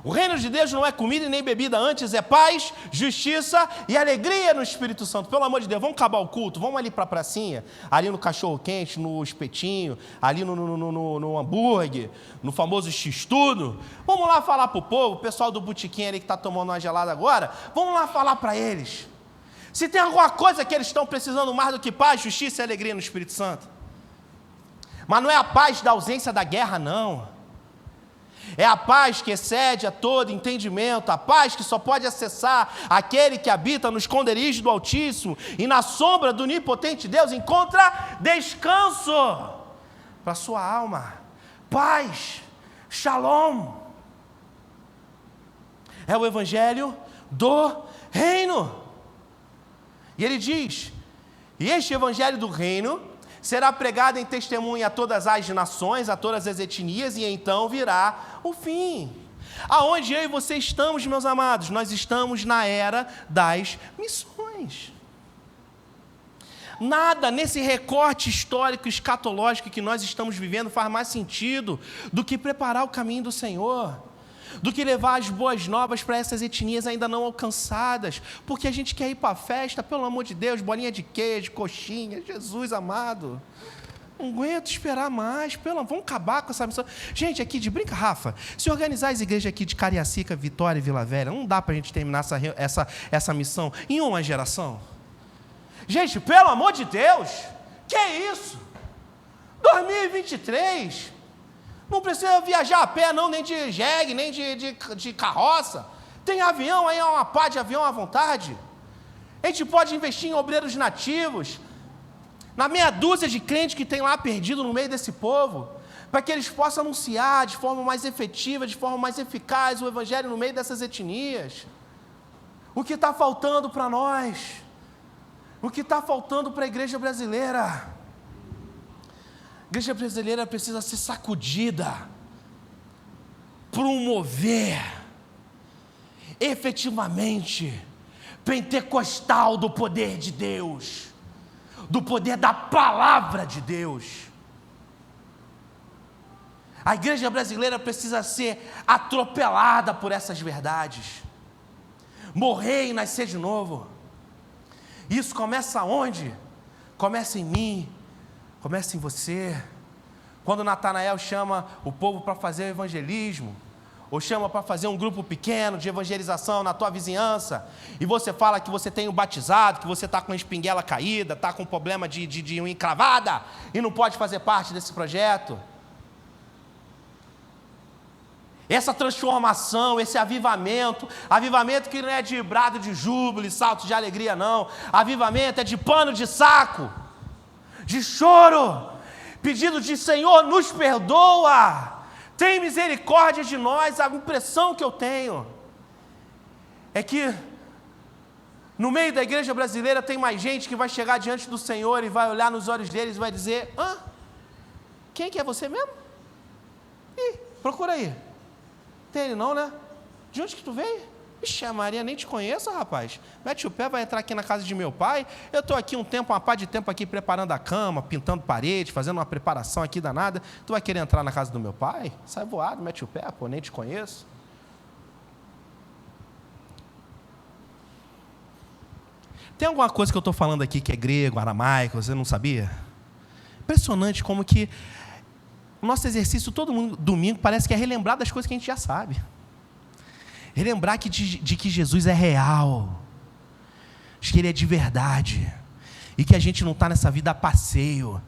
O reino de Deus não é comida e nem bebida, antes é paz, justiça e alegria no Espírito Santo. Pelo amor de Deus, vamos acabar o culto, vamos ali para a pracinha, ali no cachorro-quente, no espetinho, ali no hambúrguer, no famoso x-tudo. Vamos lá falar para o povo, o pessoal do botequim ali que está tomando uma gelada agora, vamos lá falar para eles. Se tem alguma coisa que eles estão precisando mais do que paz, justiça e alegria no Espírito Santo. Mas não é a paz da ausência da guerra, não. É a paz que excede a todo entendimento, a paz que só pode acessar aquele que habita no esconderijo do Altíssimo e na sombra do onipotente Deus encontra descanso para a sua alma, paz, shalom. É o evangelho do reino. E ele diz: e este evangelho do reino será pregado em testemunho a todas as nações, a todas as etnias, e então virá o fim. Aonde eu e você estamos, meus amados? Nós estamos na era das missões. Nada nesse recorte histórico, escatológico que nós estamos vivendo faz mais sentido do que preparar o caminho do Senhor, do que levar as boas novas para essas etnias ainda não alcançadas, porque a gente quer ir para a festa, pelo amor de Deus, bolinha de queijo, coxinha, Jesus amado, não aguento esperar mais, vamos acabar com essa missão. Gente, aqui de brinca, Rafa, se organizar as igrejas aqui de Cariacica, Vitória e Vila Velha, não dá para a gente terminar essa missão em uma geração? Gente, pelo amor de Deus, que é isso? 2023... não precisa viajar a pé, não, nem de jegue, nem de carroça. Tem avião aí, uma pá de avião à vontade. A gente pode investir em obreiros nativos, na meia dúzia de crentes que tem lá perdido no meio desse povo, para que eles possam anunciar de forma mais efetiva, de forma mais eficaz o evangelho no meio dessas etnias. O que está faltando para nós? O que está faltando para a igreja brasileira? A igreja brasileira precisa ser sacudida por um mover efetivamente pentecostal do poder de Deus. do poder da palavra de Deus. A igreja brasileira precisa ser atropelada por essas verdades. Morrer e nascer de novo. Isso começa onde? Começa em mim, começa em você. Quando Natanael chama o povo para fazer o evangelismo, ou chama para fazer um grupo pequeno de evangelização na tua vizinhança, e você fala que você tem um batizado, que você está com a espinguela caída, está com problema de unha encravada, e não pode fazer parte desse projeto. Essa transformação, esse avivamento que não é de brado de júbilo e saltos de alegria não, avivamento é de pano de saco, de choro, pedido de Senhor, nos perdoa, tem misericórdia de nós. A impressão que eu tenho é que no meio da igreja brasileira tem mais gente que vai chegar diante do Senhor e vai olhar nos olhos deles e vai dizer: quem que é você mesmo? Procura aí. Tem ele não, né? De onde que tu veio? Ixi, a Maria, nem te conheço, rapaz. Mete o pé, vai entrar aqui na casa de meu pai. Eu estou aqui uma pá de tempo aqui preparando a cama, pintando parede, fazendo uma preparação aqui danada. Tu vai querer entrar na casa do meu pai? Sai voado, mete o pé, pô, nem te conheço. Tem alguma coisa que eu estou falando aqui que é grego, aramaico, você não sabia? Impressionante como que o nosso exercício todo domingo parece que é relembrar das coisas que a gente já sabe. Relembrar de que Jesus é real, de que Ele é de verdade, e que a gente não está nessa vida a passeio.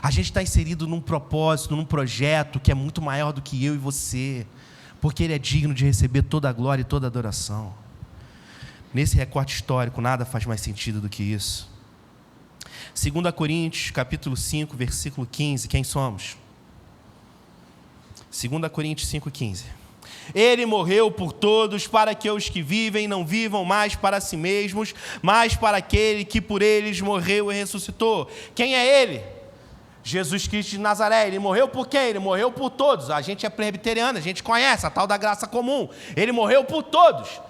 A gente está inserido num propósito, num projeto que é muito maior do que eu e você, porque Ele é digno de receber toda a glória e toda a adoração. Nesse recorte histórico, nada faz mais sentido do que isso. 2 Coríntios, capítulo 5, versículo 15, quem somos? 2 Coríntios 5,15. Ele morreu por todos, para que os que vivem não vivam mais para si mesmos, mas para aquele que por eles morreu e ressuscitou. Quem é Ele? Jesus Cristo de Nazaré. Ele morreu por quem? Ele morreu por todos. A gente é presbiteriano, a gente conhece a tal da graça comum. Ele morreu por todos.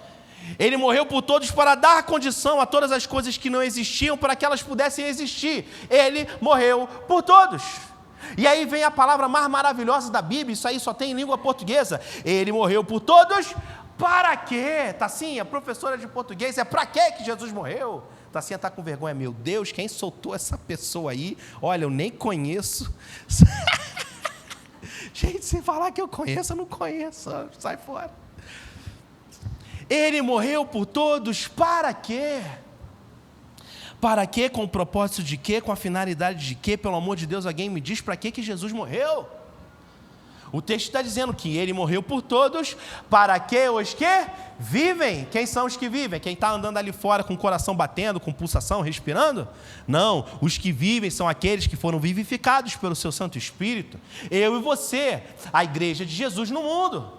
Ele morreu por todos para dar condição a todas as coisas que não existiam, para que elas pudessem existir. Ele morreu por todos. E aí vem a palavra mais maravilhosa da Bíblia, isso aí só tem em língua portuguesa. Ele morreu por todos, para quê? Tacinha, professora de português, é para quê que Jesus morreu? Tacinha está com vergonha, meu Deus, quem soltou essa pessoa aí? Olha, eu nem conheço. Gente, sem falar que eu conheço, eu não conheço, sai fora. Ele morreu por todos, para quê? Para quê? Com o propósito de quê? Com a finalidade de quê? Pelo amor de Deus, alguém me diz para quê que Jesus morreu? O texto está dizendo que Ele morreu por todos, para que os que vivem. Quem são os que vivem? Quem está andando ali fora com o coração batendo, com pulsação, respirando? Não, os que vivem são aqueles que foram vivificados pelo seu Santo Espírito. Eu e você, a igreja de Jesus no mundo.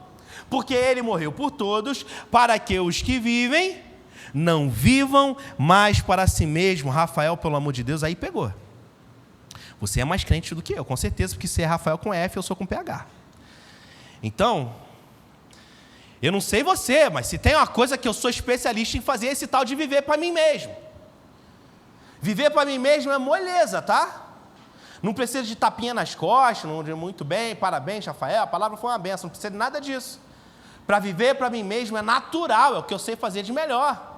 Porque Ele morreu por todos, para que os que vivem não vivam mais para si mesmo. Rafael, pelo amor de Deus, aí pegou. Você é mais crente do que eu, com certeza, porque você é Rafael com F, eu sou com PH. Então, eu não sei você, mas se tem uma coisa que eu sou especialista em fazer, é esse tal de viver para mim mesmo. Viver para mim mesmo é moleza, tá? Não precisa de tapinha nas costas, não de muito bem, parabéns, Rafael, a palavra foi uma benção, não precisa de nada disso. Para viver para mim mesmo é natural, é o que eu sei fazer de melhor.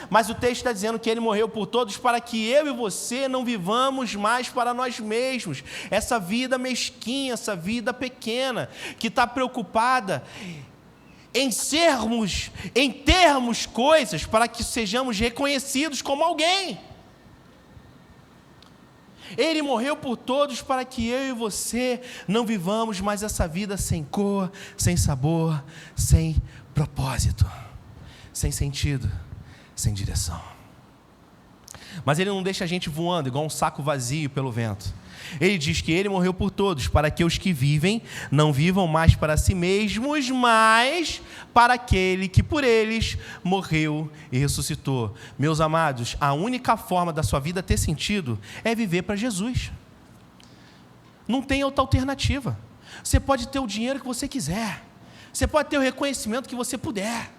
Mas o texto está dizendo que Ele morreu por todos para que eu e você não vivamos mais para nós mesmos. Essa vida mesquinha, essa vida pequena, que está preocupada em termos coisas para que sejamos reconhecidos como alguém. Ele morreu por todos para que eu e você não vivamos mais essa vida sem cor, sem sabor, sem propósito, sem sentido, sem direção. Mas Ele não deixa a gente voando igual um saco vazio pelo vento. Ele diz que Ele morreu por todos, para que os que vivem não vivam mais para si mesmos, mas para aquele que por eles morreu e ressuscitou. Meus amados, a única forma da sua vida ter sentido é viver para Jesus. Não tem outra alternativa. Você pode ter o dinheiro que você quiser, você pode ter o reconhecimento que você puder,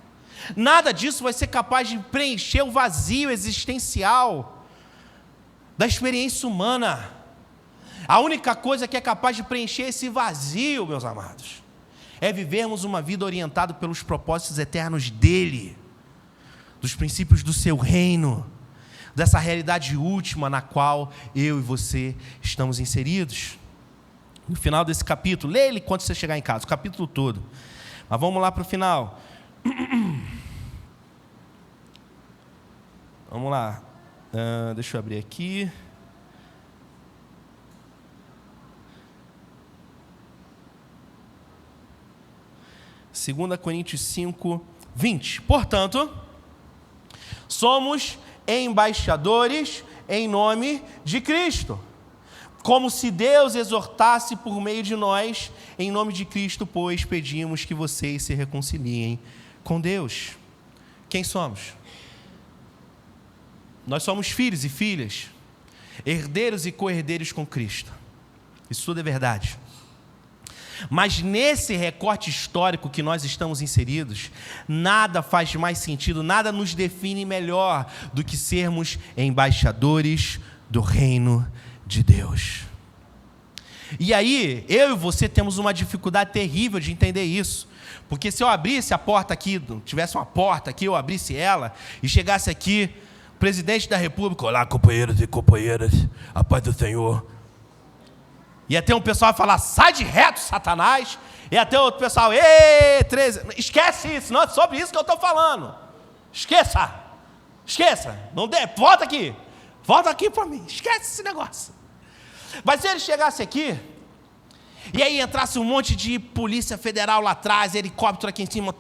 nada disso vai ser capaz de preencher o vazio existencial da experiência humana. A única coisa que é capaz de preencher esse vazio, meus amados, é vivermos uma vida orientada pelos propósitos eternos dele, dos princípios do seu reino, dessa realidade última na qual eu e você estamos inseridos. No final desse capítulo, lê ele quando você chegar em casa, o capítulo todo. Mas vamos lá para o final. Vamos lá. Deixa eu abrir aqui. Segunda Coríntios 5, 20. Portanto, somos embaixadores em nome de Cristo, como se Deus exortasse por meio de nós, em nome de Cristo, pois pedimos que vocês se reconciliem com Deus. Quem somos? Nós somos filhos e filhas, herdeiros e co-herdeiros com Cristo. Isso tudo é verdade. Mas nesse recorte histórico que nós estamos inseridos, nada faz mais sentido, nada nos define melhor do que sermos embaixadores do reino de Deus. E aí, eu e você temos uma dificuldade terrível de entender isso. Porque se eu abrisse a porta aqui, tivesse uma porta aqui, eu abrisse ela e chegasse aqui, o presidente da República, olá companheiros e companheiras, a paz do Senhor. Ia ter um pessoal a falar, sai de reto, Satanás. Ia ter outro pessoal, 13. Esquece isso, não é sobre isso que eu estou falando. Esqueça. Não dê, volta aqui para mim, esquece esse negócio. Mas se ele chegasse aqui, e aí entrasse um monte de polícia federal lá atrás, helicóptero aqui em cima,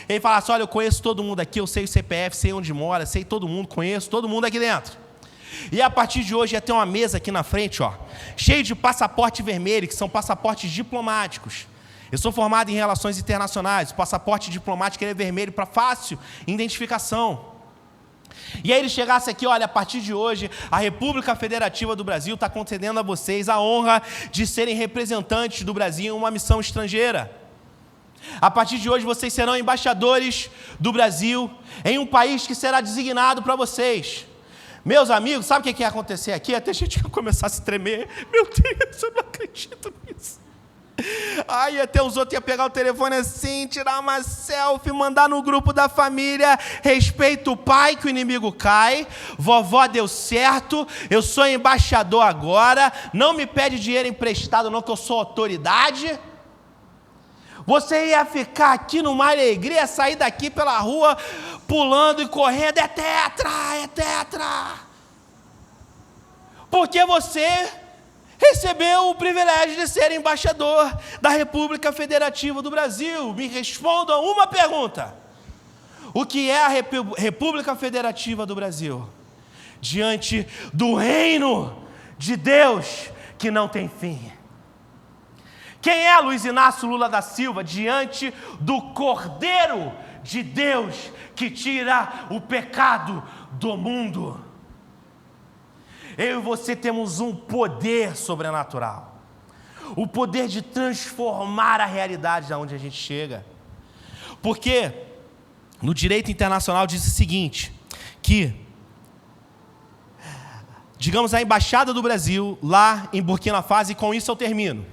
ele falasse, olha, eu conheço todo mundo aqui, eu sei o CPF, sei onde mora, sei todo mundo, conheço todo mundo aqui dentro. E a partir de hoje ia ter uma mesa aqui na frente, ó, cheio de passaporte vermelho, que são passaportes diplomáticos. Eu sou formado em relações internacionais, o passaporte diplomático ele é vermelho para fácil identificação. E aí ele chegasse aqui, olha, a partir de hoje, a República Federativa do Brasil está concedendo a vocês a honra de serem representantes do Brasil em uma missão estrangeira. A partir de hoje vocês serão embaixadores do Brasil em um país que será designado para vocês. Meus amigos, sabe o que ia acontecer aqui? Até a gente ia começar a se tremer. Meu Deus, eu não acredito nisso. Aí até os outros iam pegar o telefone assim, tirar uma selfie, mandar no grupo da família, respeita o pai que o inimigo cai, vovó deu certo, eu sou embaixador agora, não me pede dinheiro emprestado não, que eu sou autoridade. Você ia ficar aqui numa alegria, sair daqui pela rua, pulando e correndo, é tetra. Porque você recebeu o privilégio de ser embaixador da República Federativa do Brasil. Me responda uma pergunta. O que é a República Federativa do Brasil? Diante do reino de Deus que não tem fim. Quem é Luiz Inácio Lula da Silva diante do Cordeiro de Deus que tira o pecado do mundo? Eu e você temos um poder sobrenatural, o poder de transformar a realidade de onde a gente chega. Porque no direito internacional diz o seguinte, que, digamos, a embaixada do Brasil lá em Burkina Faso, e com isso eu termino.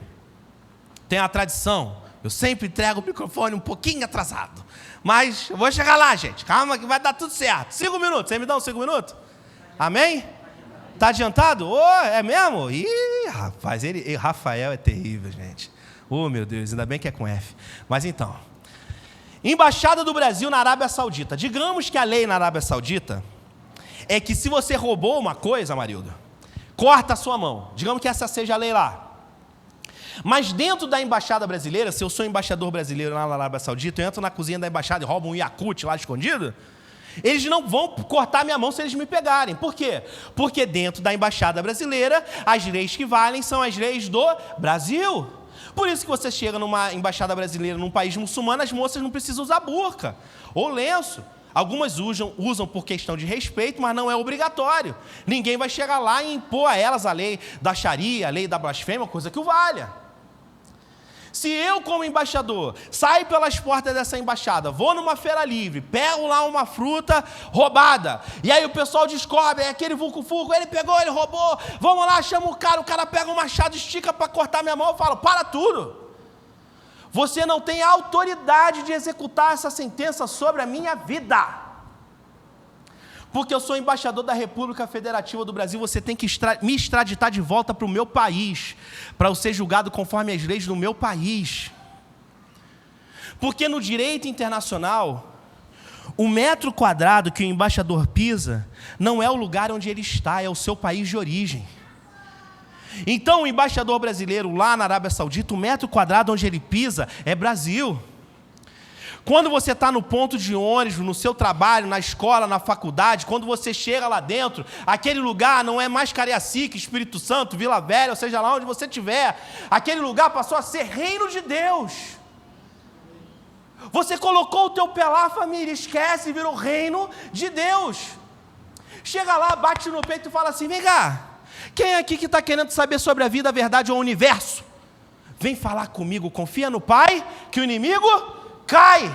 Tem a tradição, eu sempre entrego o microfone um pouquinho atrasado, mas eu vou chegar lá, gente, calma que vai dar tudo certo. 5 minutos, você me dá uns 5 minutos? Amém? Está adiantado? É mesmo? Ih, rapaz, Rafael é terrível, gente. Meu Deus, ainda bem que é com F. Mas então, embaixada do Brasil na Arábia Saudita. Digamos que a lei na Arábia Saudita é que se você roubou uma coisa, Marildo, corta a sua mão. Digamos que essa seja a lei lá. Mas dentro da embaixada brasileira, se eu sou embaixador brasileiro lá na Arábia Saudita, eu entro na cozinha da embaixada e roubo um Yakult lá escondido, eles não vão cortar minha mão se eles me pegarem. Por quê? Porque dentro da embaixada brasileira, as leis que valem são as leis do Brasil. Por isso que você chega numa embaixada brasileira, num país muçulmano, as moças não precisam usar burca ou lenço. Algumas usam por questão de respeito, mas não é obrigatório. Ninguém vai chegar lá e impor a elas a lei da Sharia, a lei da blasfêmia, coisa que o valha. Se eu, como embaixador, saio pelas portas dessa embaixada, vou numa feira livre, pego lá uma fruta roubada, e aí o pessoal descobre, é aquele vulco-fulco, ele pegou, ele roubou, vamos lá, chama o cara pega um machado, estica para cortar minha mão, eu falo, para tudo. Você não tem autoridade de executar essa sentença sobre a minha vida. Porque eu sou embaixador da República Federativa do Brasil, você tem que me extraditar de volta para o meu país, para eu ser julgado conforme as leis do meu país. Porque no direito internacional, o metro quadrado que o embaixador pisa, não é o lugar onde ele está, é o seu país de origem. Então o embaixador brasileiro lá na Arábia Saudita, o metro quadrado onde ele pisa é Brasil. Quando você está no ponto de ônibus, no seu trabalho, na escola, na faculdade, quando você chega lá dentro, aquele lugar não é mais Cariacica, Espírito Santo, Vila Velha, ou seja lá onde você estiver, aquele lugar passou a ser reino de Deus. Você colocou o teu pé lá, família, esquece, virou reino de Deus. Chega lá, bate no peito e fala assim, vem cá, quem aqui que está querendo saber sobre a vida, a verdade ou o universo? Vem falar comigo, confia no Pai, que o inimigo cai.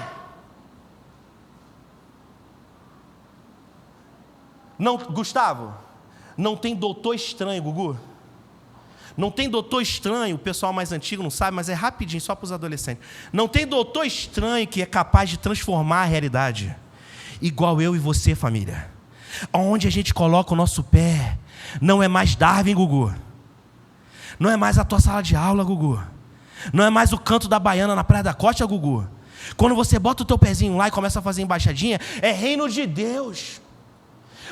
Não, Gustavo, não tem doutor estranho, Gugu. Não tem doutor estranho, o pessoal mais antigo não sabe, mas é rapidinho, só para os adolescentes. Não tem doutor estranho que é capaz de transformar a realidade. Igual eu e você, família. Onde a gente coloca o nosso pé, não é mais Darwin, Gugu. Não é mais a tua sala de aula, Gugu. Não é mais o canto da baiana na Praia da Costa, Gugu. Quando você bota o teu pezinho lá e começa a fazer embaixadinha, é reino de Deus.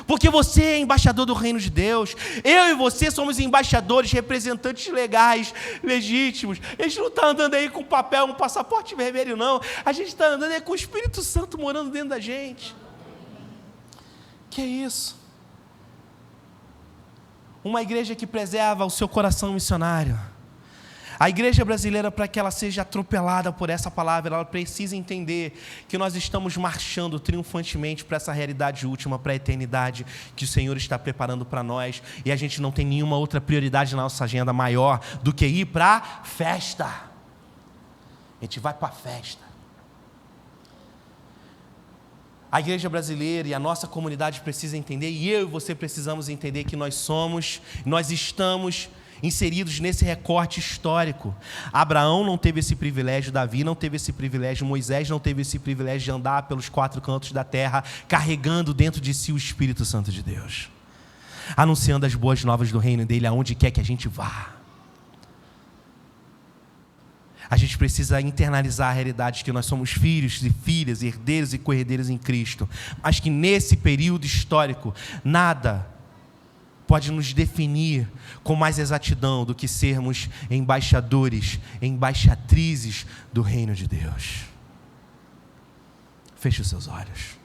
Porque você é embaixador do reino de Deus. Eu e você somos embaixadores, representantes legais, legítimos. A gente não está andando aí com papel, um passaporte vermelho, não. A gente está andando aí com o Espírito Santo morando dentro da gente. Que é isso? Uma igreja que preserva o seu coração missionário. A igreja brasileira, para que ela seja atropelada por essa palavra, ela precisa entender que nós estamos marchando triunfantemente para essa realidade última, para a eternidade que o Senhor está preparando para nós, e a gente não tem nenhuma outra prioridade na nossa agenda maior do que ir para a festa. A gente vai para a festa. A igreja brasileira e a nossa comunidade precisa entender, e eu e você precisamos entender que nós estamos inseridos nesse recorte histórico. Abraão não teve esse privilégio, Davi não teve esse privilégio, Moisés não teve esse privilégio de andar pelos 4 cantos da terra, carregando dentro de si o Espírito Santo de Deus, anunciando as boas novas do reino dele aonde quer que a gente vá. A gente precisa internalizar a realidade de que nós somos filhos e filhas, herdeiros e co-herdeiros em Cristo, mas que nesse período histórico, nada pode nos definir com mais exatidão do que sermos embaixadores, embaixatrizes do reino de Deus. Feche os seus olhos.